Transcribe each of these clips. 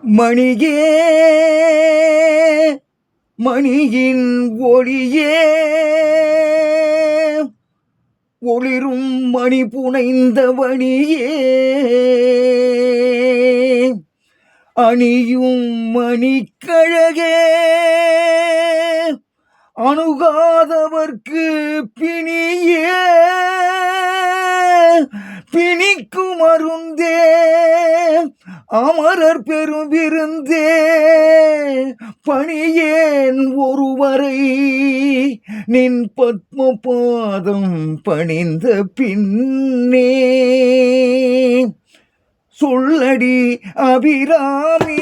மணியே மணியின் ஒளியே ஒளிரும் மணி புனைந்த வணியே அணியும் மணிக்கழகே அணுகாதவர்க்கு பிணியே பிணிக்கும் அருந்தே அமரர் பெரும் விருந்தே பணியேன் ஒருவரை நின் பத்ம பாதம் பணிந்த பின்னே சொல்லடி அபிராமி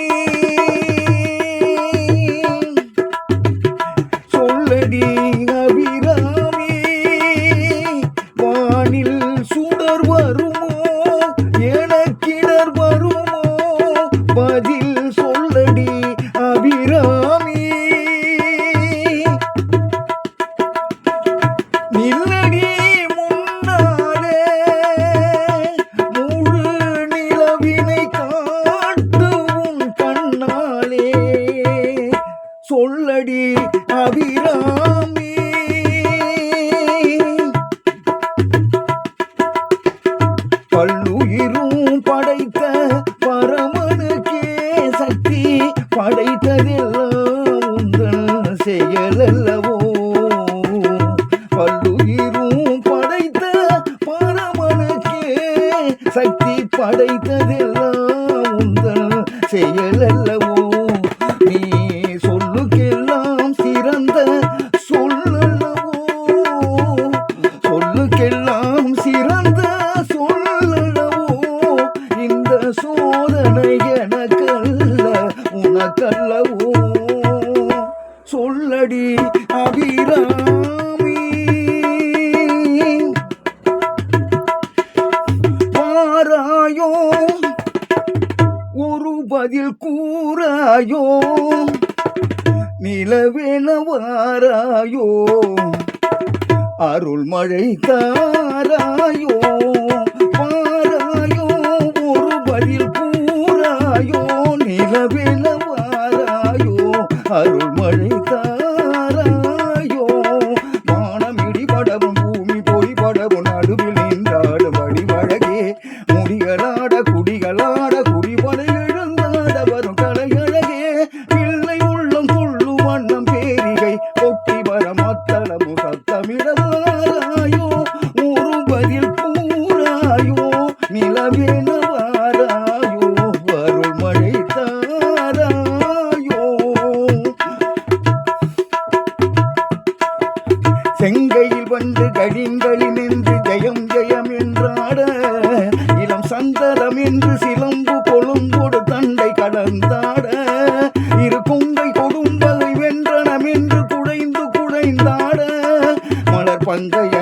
சொல்லடி அபிராமி வானில் சுடர் வருமோ எனக்கிடர் வருமோ பதில் சொல்லடி அபிராமி நில்லடி முன்னாலே முழு நிலவினை காட்டு உன் கண்ணாலே சொல்லடி அபிராமி பல்லுயிரும் படைத்த பரமனுக்கே சக்தி படைத்ததெல்லாம் உங்கள் செயலல்லவோ பல்லுயிரும் படைத்த பரமனுக்கே சக்தி படைத்ததெல்லாம் உங்கள் செயலல்லவோ நீ சொல்லுக்கெல்லாம் சிறந்த சொல்லல்லவோ சொல்லுக்கெல்லாம் சிறந்த சொல்லல்லவோ இந்த சோதனை எனக்கல்ல உனக்கல்லவோ சொல்லடி அபிராமி பாராயோ ஒரு பதில் கூறாயோ நிலவென வாராயோ அருள் மழை தாராயோ பாராயோ ஒரு பதில் கூறாயோ நிலவென வாராயோ அருள் மழை தாராயோ வானம் இடிபடவும் பூமி பொடிபடவும் நடுவில் நின்றாடும் வடிவழகே முடிகளாட குடிகளாட குடிபடை எழுந்தாட வரும் கலையழகே பிள்ளை உள்ளம் துள்ளும் வண்ணம் பேரிகை கொட்டி வர மத்தளமும் சத்தமிடவாராயோ ஒரு பதில் கூறாயோ நிலவேன வாராயோ அருள் மழை தாராயோ செங்கையில் வந்து கழிங்களில் நின்று ஜெயம் ஜெயம் என்றாட இளம் சந்தரம் என்று சிலம்பு கொழும்பொடு தண்டை கடந்தாட இரு கொங்கை கொடும்பகை வென்றனம் என்று குடைந்து குடைந்தாட மலர் பங்கைய